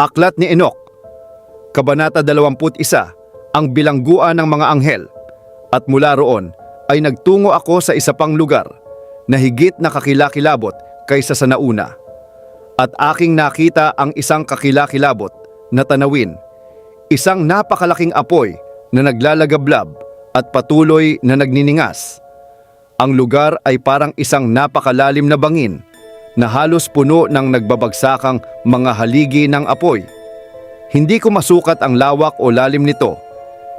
Aklat ni Enoch, Kabanata 21, ang bilangguan ng mga anghel. At mula roon ay nagtungo ako sa isa pang lugar na higit na kakilakilabot kaysa sa nauna. At aking nakita ang isang kakilakilabot na tanawin, isang napakalaking apoy na naglalagablab at patuloy na nagniningas. Ang lugar ay parang isang napakalalim na bangin na halos puno ng nagbabagsakang mga haligi ng apoy. Hindi ko masukat ang lawak o lalim nito,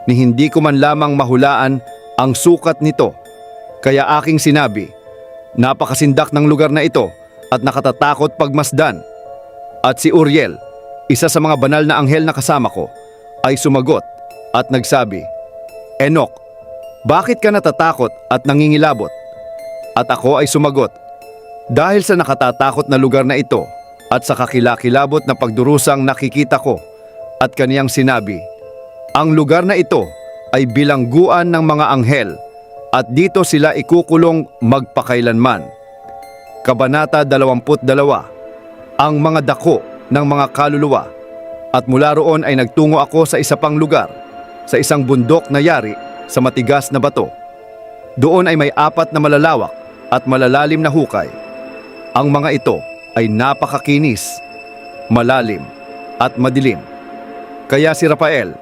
ni hindi ko man lamang mahulaan ang sukat nito. Kaya aking sinabi, napakasindak ng lugar na ito at nakatatakot pagmasdan. At si Uriel, isa sa mga banal na anghel na kasama ko, ay sumagot at nagsabi, Enoch, bakit ka natatakot at nangingilabot? At ako ay sumagot, dahil sa nakatatakot na lugar na ito at sa kakilakilabot na pagdurusang nakikita ko. At kaniyang sinabi, ang lugar na ito ay bilangguan ng mga anghel at dito sila ikukulong magpakailanman. Kabanata 22, ang mga dako ng mga kaluluwa. At mula roon ay nagtungo ako sa isa pang lugar, sa isang bundok na yari sa matigas na bato. Doon ay may 4 na malalawak at malalalim na hukay. Ang mga ito ay napakakinis, malalim at madilim. Kaya si Rafael,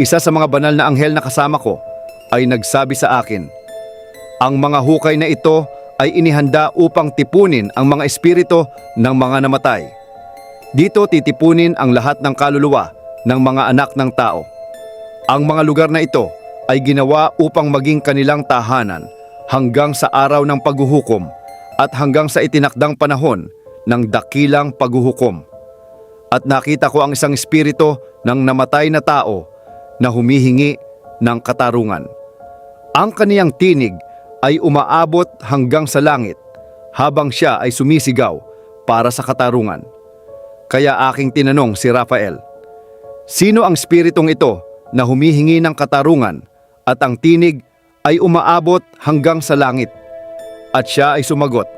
isa sa mga banal na anghel na kasama ko, ay nagsabi sa akin, ang mga hukay na ito ay inihanda upang tipunin ang mga espiritu ng mga namatay. Dito titipunin ang lahat ng kaluluwa ng mga anak ng tao. Ang mga lugar na ito ay ginawa upang maging kanilang tahanan hanggang sa araw ng paghuhukom at hanggang sa itinakdang panahon ng dakilang paghuhukom. At nakita ko ang isang espiritu ng namatay na tao na humihingi ng katarungan. Ang kaniyang tinig ay umaabot hanggang sa langit habang siya ay sumisigaw para sa katarungan. Kaya aking tinanong si Rafael, sino ang espiritong ito na humihingi ng katarungan at ang tinig ay umaabot hanggang sa langit? At siya ay sumagot,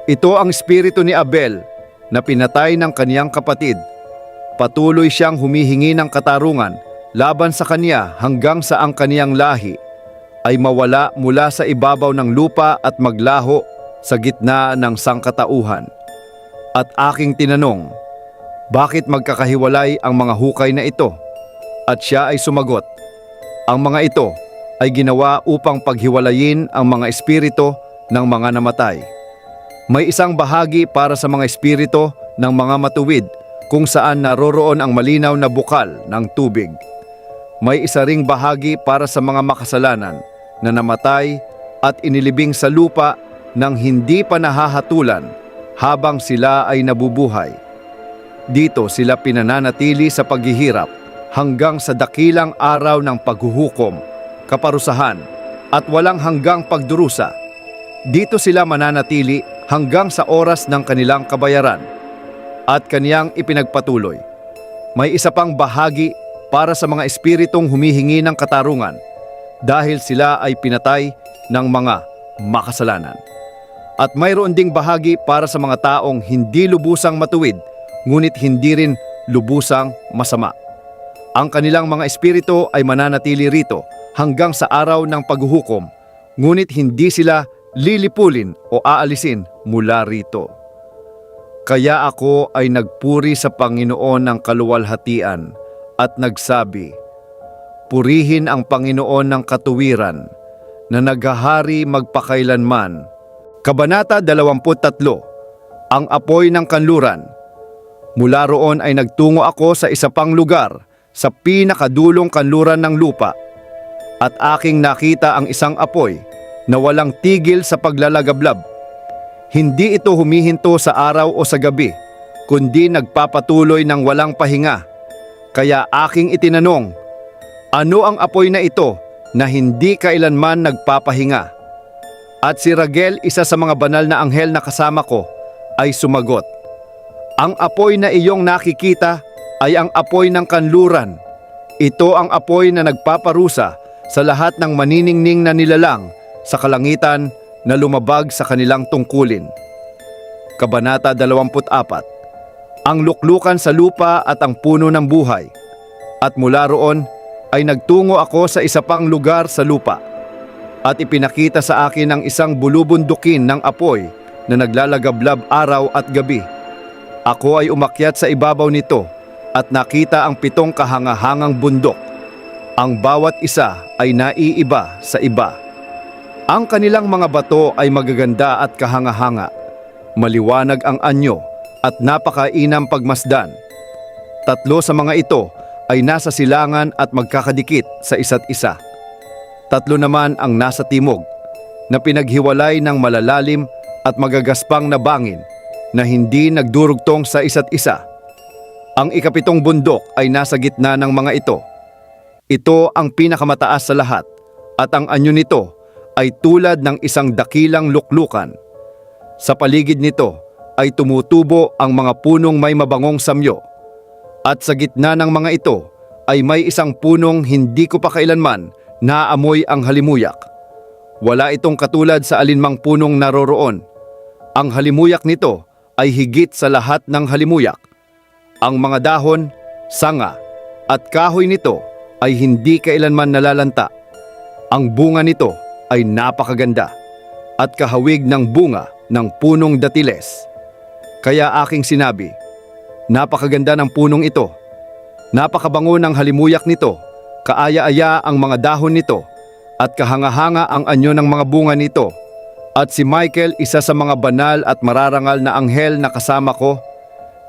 ito ang espiritu ni Abel na pinatay ng kaniyang kapatid. Patuloy siyang humihingi ng katarungan laban sa kanya hanggang sa ang kaniyang lahi ay mawala mula sa ibabaw ng lupa at maglaho sa gitna ng sangkatauhan. At aking tinanong, bakit magkakahiwalay ang mga hukay na ito? At siya ay sumagot, ang mga ito ay ginawa upang paghiwalayin ang mga espiritu ng mga namatay. May isang bahagi para sa mga espiritu ng mga matuwid kung saan naroroon ang malinaw na bukal ng tubig. May isa ring bahagi para sa mga makasalanan na namatay at inilibing sa lupa nang hindi pa nahahatulan habang sila ay nabubuhay. Dito sila pinananatili sa paghihirap hanggang sa dakilang araw ng paghuhukom, kaparusahan at walang hanggang pagdurusa. Dito sila mananatili hanggang sa oras ng kanilang kabayaran. At kaniyang ipinagpatuloy, may isa pang bahagi para sa mga espiritong humihingi ng katarungan dahil sila ay pinatay ng mga makasalanan. At mayroon ding bahagi para sa mga taong hindi lubusang matuwid ngunit hindi rin lubusang masama. Ang kanilang mga espiritu ay mananatili rito hanggang sa araw ng paghuhukom, ngunit hindi sila lilipulin o aalisin mula rito. Kaya ako ay nagpuri sa Panginoon ng kaluwalhatian at nagsabi, purihin ang Panginoon ng katuwiran na naghahari magpakailanman. Kabanata 23, ang apoy ng kanluran. Mula roon ay nagtungo ako sa isa pang lugar sa pinakadulong kanluran ng lupa at aking nakita ang isang apoy na walang tigil sa paglalagablab. Hindi ito humihinto sa araw o sa gabi, kundi nagpapatuloy ng walang pahinga. Kaya aking itinanong, ano ang apoy na ito na hindi kailanman nagpapahinga? At si Raguel, isa sa mga banal na anghel na kasama ko, ay sumagot, ang apoy na iyong nakikita ay ang apoy ng kanluran. Ito ang apoy na nagpaparusa sa lahat ng maniningning na nilalang sa kalangitan na lumabag sa kanilang tungkulin. Kabanata 24, ang luklukan sa lupa at ang puno ng buhay. At mula roon ay nagtungo ako sa isa pang lugar sa lupa. At ipinakita sa akin ang isang bulubundukin ng apoy na naglalagablab araw at gabi. Ako ay umakyat sa ibabaw nito at nakita ang 7 kahangahangang bundok. Ang bawat isa ay naiiba sa iba. Ang kanilang mga bato ay magaganda at kahanga-hanga. Maliwanag ang anyo at napakainam pagmasdan. 3 sa mga ito ay nasa silangan at magkakadikit sa isa't isa. 3 naman ang nasa timog, na pinaghiwalay ng malalalim at magagaspang na bangin na hindi nagdurugtong sa isa't isa. Ang ika-7 bundok ay nasa gitna ng mga ito. Ito ang pinakamataas sa lahat at ang anyo nito ay tulad ng isang dakilang luklukan. Sa paligid nito ay tumutubo ang mga punong may mabangong samyo. At sa gitna ng mga ito ay may isang punong hindi ko pa kailanman naamoy ang halimuyak. Wala itong katulad sa alinmang punong naroroon. Ang halimuyak nito ay higit sa lahat ng halimuyak. Ang mga dahon, sanga, at kahoy nito ay hindi kailanman nalalanta. Ang bunga nito ay napakaganda at kahawig ng bunga ng punong datiles. Kaya aking sinabi, napakaganda ng punong ito. Napakabango ng halimuyak nito. Kaaya-aya ang mga dahon nito at kahanga-hanga ang anyo ng mga bunga nito. At si Michael, isa sa mga banal at mararangal na anghel na kasama ko,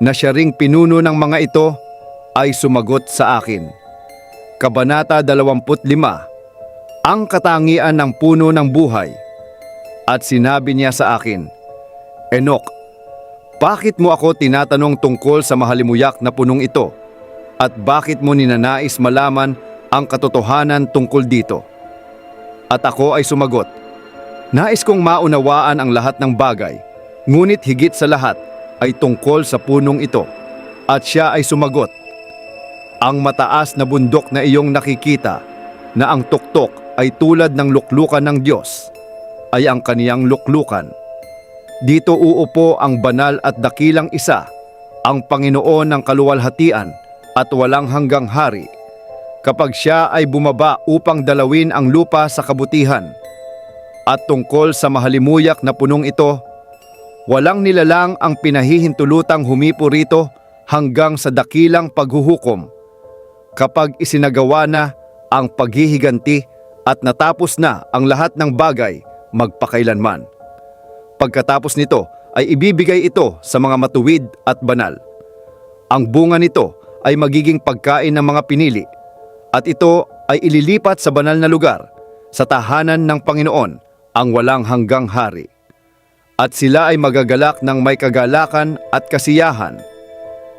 na siya ring pinuno ng mga ito, ay sumagot sa akin. Kabanata 25. Ang katangian ng puno ng buhay. At sinabi niya sa akin, Enoch, bakit mo ako tinatanong tungkol sa mahalimuyak na punong ito? At bakit mo ninanais malaman ang katotohanan tungkol dito? At ako ay sumagot, nais kong maunawaan ang lahat ng bagay, ngunit higit sa lahat ay tungkol sa punong ito. At siya ay sumagot, ang mataas na bundok na iyong nakikita, na ang tuktok ay tulad ng luklukan ng Diyos, ay ang kaniyang luklukan. Dito uupo ang banal at dakilang isa, ang Panginoon ng kaluwalhatian at walang hanggang hari. Kapag siya ay bumaba upang dalawin ang lupa sa kabutihan. At tungkol sa mahalimuyak na punong ito, walang nilalang ang pinahihintulutang humipo rito hanggang sa dakilang paghuhukom. Kapag isinagawa na ang paghihiganti at natapos na ang lahat ng bagay magpakailanman. Pagkatapos nito ay ibibigay ito sa mga matuwid at banal. Ang bunga nito ay magiging pagkain ng mga pinili. At ito ay ililipat sa banal na lugar, sa tahanan ng Panginoon, ang walang hanggang hari. At sila ay magagalak ng may kagalakan at kasiyahan.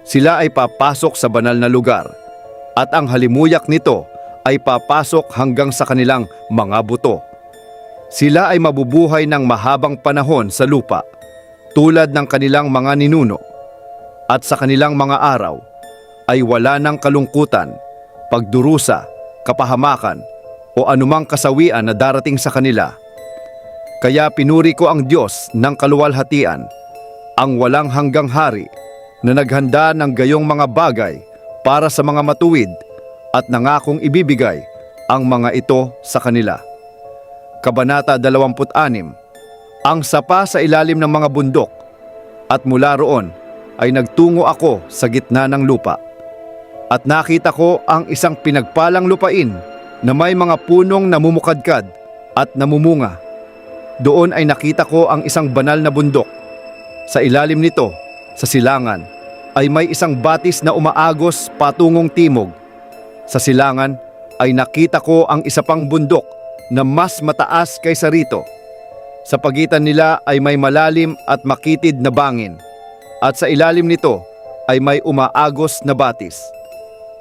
Sila ay papasok sa banal na lugar, at ang halimuyak nito ay papasok hanggang sa kanilang mga buto. Sila ay mabubuhay ng mahabang panahon sa lupa, tulad ng kanilang mga ninuno. At sa kanilang mga araw ay wala ng kalungkutan, pagdurusa, kapahamakan, o anumang kasawian na darating sa kanila. Kaya pinuri ko ang Diyos ng kaluwalhatian, ang walang hanggang hari, na naghanda ng gayong mga bagay para sa mga matuwid at nangakong ibibigay ang mga ito sa kanila. Kabanata 26. Ang sapa sa ilalim ng mga bundok, at mula roon ay nagtungo ako sa gitna ng lupa. At nakita ko ang isang pinagpalang lupain na may mga punong namumukadkad at namumunga. Doon ay nakita ko ang isang banal na bundok. Sa ilalim nito, sa silangan, ay may isang batis na umaagos patungong timog. Sa silangan ay nakita ko ang isa pang bundok na mas mataas kaysa rito. Sa pagitan nila ay may malalim at makitid na bangin, at sa ilalim nito ay may umaagos na batis.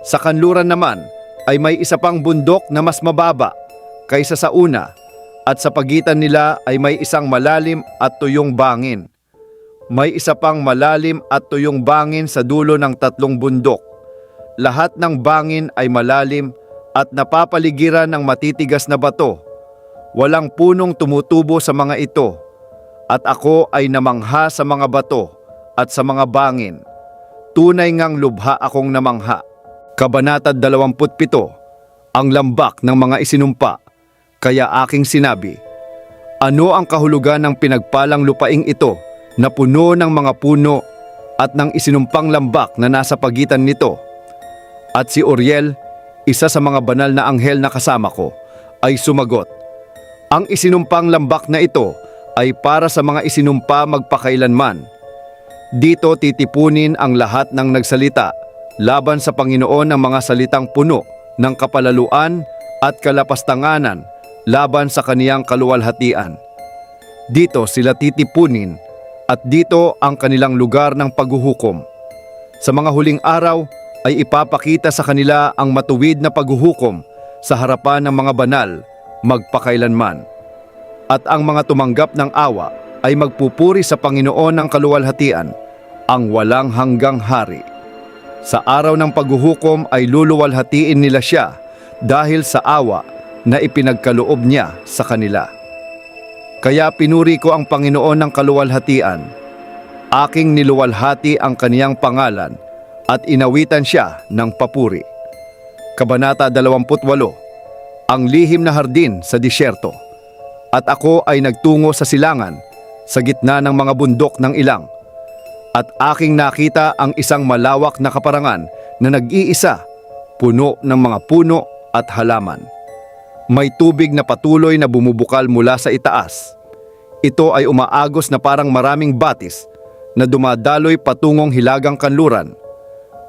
Sa kanluran naman ay may isa pang bundok na mas mababa kaysa sa una, at sa pagitan nila ay may isang malalim at tuyong bangin. May isa pang malalim at tuyong bangin sa dulo ng 3 bundok. Lahat ng bangin ay malalim at napapaligiran ng matitigas na bato. Walang punong tumutubo sa mga ito, at ako ay namangha sa mga bato at sa mga bangin. tunay ngang lubha akong namangha. Kabanata 27, ang lambak ng mga isinumpa. Kaya aking sinabi, ano ang kahulugan ng pinagpalang lupaing ito na puno ng mga puno at ng isinumpang lambak na nasa pagitan nito? At si Uriel, isa sa mga banal na anghel na kasama ko, ay sumagot, ang isinumpang lambak na ito ay para sa mga isinumpa magpakailanman. Dito titipunin ang lahat ng nagsalita laban sa Panginoon ng mga salitang puno ng kapalaluan at kalapastanganan laban sa kaniyang kaluwalhatian. Dito sila titipunin at dito ang kanilang lugar ng paghuhukom. Sa mga huling araw ay ipapakita sa kanila ang matuwid na paghuhukom sa harapan ng mga banal magpakailanman. At ang mga tumanggap ng awa ay magpupuri sa Panginoon ng kaluwalhatian, ang walang hanggang hari. Sa araw ng paghuhukom ay luluwalhatiin nila siya dahil sa awa na ipinagkaloob niya sa kanila. Kaya pinuri ko ang Panginoon ng kaluwalhatian. Aking niluwalhati ang kaniyang pangalan at inawitan siya ng papuri. Kabanata 28, ang lihim na hardin sa disyerto. At ako ay nagtungo sa silangan, sa gitna ng mga bundok ng ilang. At aking nakita ang isang malawak na kaparangan na nag-iisa, puno ng mga puno at halaman. May tubig na patuloy na bumubukal mula sa itaas. Ito ay umaagos na parang maraming batis na dumadaloy patungong hilagang kanluran.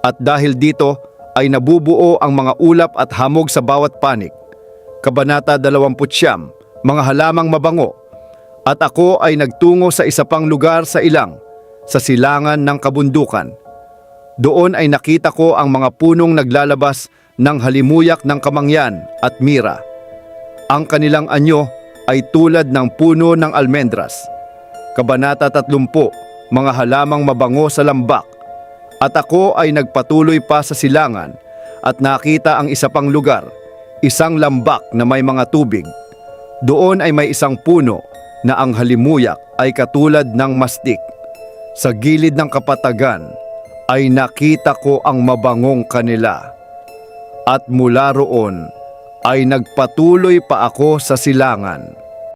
At dahil dito ay nabubuo ang mga ulap at hamog sa bawat panig. Kabanata 29, mga halamang mabango. At ako ay nagtungo sa isa pang lugar sa ilang, sa silangan ng kabundukan. Doon ay nakita ko ang mga punong naglalabas ng halimuyak ng kamangyan at mira. Ang kanilang anyo ay tulad ng puno ng almendras. Kabanata 30, mga halamang mabango sa lambak. At ako ay nagpatuloy pa sa silangan at nakita ang isa pang lugar, isang lambak na may mga tubig. Doon ay may isang puno na ang halimuyak ay katulad ng mastik. Sa gilid ng kapatagan ay nakita ko ang mabangong kanila. At mula roon ay nagpatuloy pa ako sa silangan.